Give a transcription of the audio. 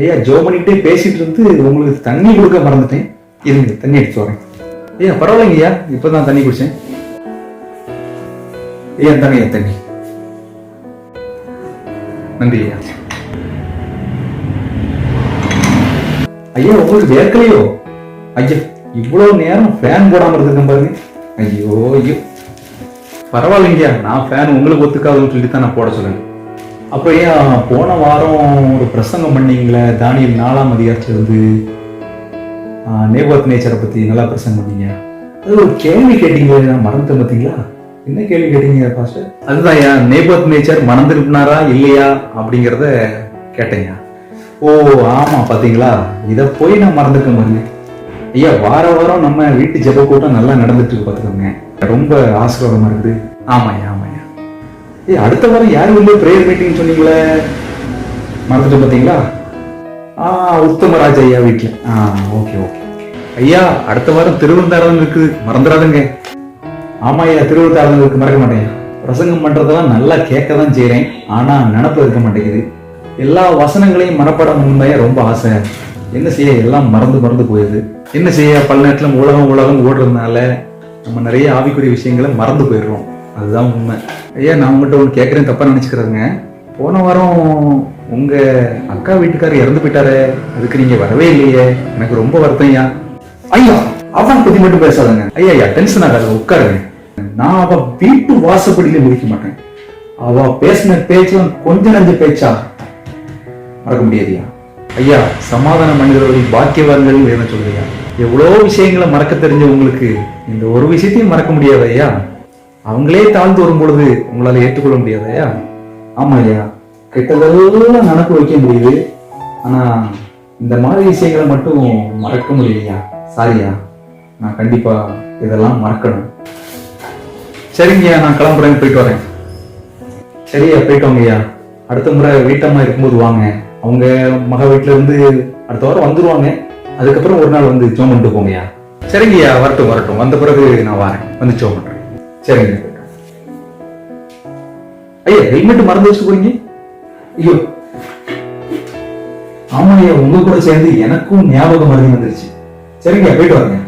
ஐயா ஜோ பண்ணிக்கிட்டே பேசிட்டு இருந்து உங்களுக்கு தண்ணி கொடுக்க மறந்துட்டேன். இருங்க தண்ணி எடுத்து வரேன். ஐயா பரவாயில்லைங்க ஐயா, இப்பதான் தண்ணி குடிச்சேன். ஐயா தாங்க ஐயா தண்ணி. நன்றி ஐயா. ஐயா உங்களுக்கு வேர்க்கலையோ? ஐயா இவ்வளவு நேரம் ஃபேன் போடாம இருந்திருக்கேன் பாருங்க. ஐயோ ஐயோ பரவாயில்லைங்கய்யா, நான் ஃபேன் உங்களுக்கு ஒத்துக்காதுன்னு சொல்லிட்டு தான் நான் போட சொல்லுங்க. அப்போ ஏன் போன வாரம் ஒரு பிரசங்கம் பண்ணீங்களே, தானியேல் 4ஆம் அதிகாரத்திலிருந்து நேபோத் நேச்சரை பத்தி நல்லா பிரசங்கம் பண்ணீங்க. அது ஒரு கேள்வி கேட்டீங்களே, நான் மறந்துட்டேன் பார்த்தீங்களா? என்ன கேள்வி கேட்டீங்க பாஸ்டர்? அதுதான் ஐயா, நேபோத் நேச்சர் மணந்திருப்பினாரா இல்லையா அப்படிங்கிறத கேட்டேங்க. ஓ ஆமா பாத்தீங்களா, இதை போய் நான் மறந்துருக்கேன் பாருங்க. ஐயா வார வாரம் நம்ம வீட்டு ஜெப கூட்டம் நல்லா நடந்துட்டு இருக்கு பாத்துக்கோங்க, ரொம்ப ஆசீர்வாதமா இருக்குது. ஆமாய்யா ஆமாய்யா. அடுத்த வாரம் யாரும் இல்லை பிரேயர் மீட்டிங் சொன்னீங்களே, மறந்துட்டு பாத்தீங்களா? உத்தமராஜ் ஐயா வீட்டுல. ஓகே ஓகே ஐயா, அடுத்த வாரம் திருவிருந்தாரம் இருக்குது, மறந்துடாதுங்க. ஆமா ஐயா, திருவிருந்தாரம் இருக்கு, மறக்க மாட்டேன். பிரசங்கம் பண்றதெல்லாம் நல்லா கேட்க தான் செய்யறேன், ஆனா நினப்பு இருக்க மாட்டேங்குது. எல்லா வசனங்களையும் மனப்பாடம் பண்ண ரொம்ப ஆசை. என்ன செய்ய, எல்லாம் மறந்து போயிடுது. என்ன செய்ய, பல நேரத்துல உலகம் ஓடுறதுனால நம்ம நிறைய ஆவிக்குரிய விஷயங்களை மறந்து போயிடுறோம். அதுதான் உண்மை. ஐயா நான் உங்கள்கிட்ட ஒன்று கேட்குறேன், தப்பா நினைச்சுக்கிறதுங்க. போன வாரம் உங்க அக்கா வீட்டுக்காரர் இறந்து போயிட்டாரு, அதுக்கு நீங்க வரவே இல்லையே, எனக்கு ரொம்ப வருத்தம் ஐயா. ஐயா அவன் பத்தி மட்டும் பேசாதங்க ஐயா. ஐயா டென்ஷன் ஆகாது, உட்காருங்க. நான் அவ வீட்டு வாசப்படியில முடிக்க மாட்டேன். அவ பேசின பேச்சும் கொஞ்ச நஞ்ச பேச்சா மறக்க முடியாதுயா. ஐயா சமாதான மனிதர்கள் பாக்கியவான்கள் என்ன சொல்லுங்க. எவ்வளோ விஷயங்களை மறக்க தெரிஞ்ச உங்களுக்கு இந்த ஒரு விஷயத்தையும் மறக்க முடியாது ஐயா. அவங்களே தாழ்ந்து வரும் பொழுது உங்களால ஏற்றுக்கொள்ள முடியாது ஐயா. ஆமா ஐயா, கெட்டதெல்லாம் நினப்பு வைக்க முடியுது, ஆனா இந்த மாதிரி விஷயங்களை மட்டும் மறக்க முடியலையா. சாரியா, நான் கண்டிப்பா இதெல்லாம் மறக்கணும். சரிங்கய்யா, நான் கிளம்புறேன், போயிட்டு வரேன். சரியா, போயிட்டு வாங்கய்யா. அடுத்த முறை வீட்டம்மா இருக்கும்போது வாங்க. அவங்க மக வீட்டுல இருந்து அடுத்த வாரம் வந்துருவாங்க. அதுக்கப்புறம் ஒரு நாள் வந்து ஜோம் பண்ணிட்டு போங்கய்யா. சரிங்கய்யா, வரட்டும். வந்த பிறகு நான் வரேன், வந்து ஜோம் பண்றேன். சரிங்க. ஐயா ஹெல்மெட் மறந்து வச்சுட்டு போறீங்க. ஐயோ ஆமா ஐயா, உங்க கூட சேர்ந்து எனக்கும் ஞாபகம் மறந்து வந்துருச்சு. சரிங்க, போயிட்டு வரேங்க.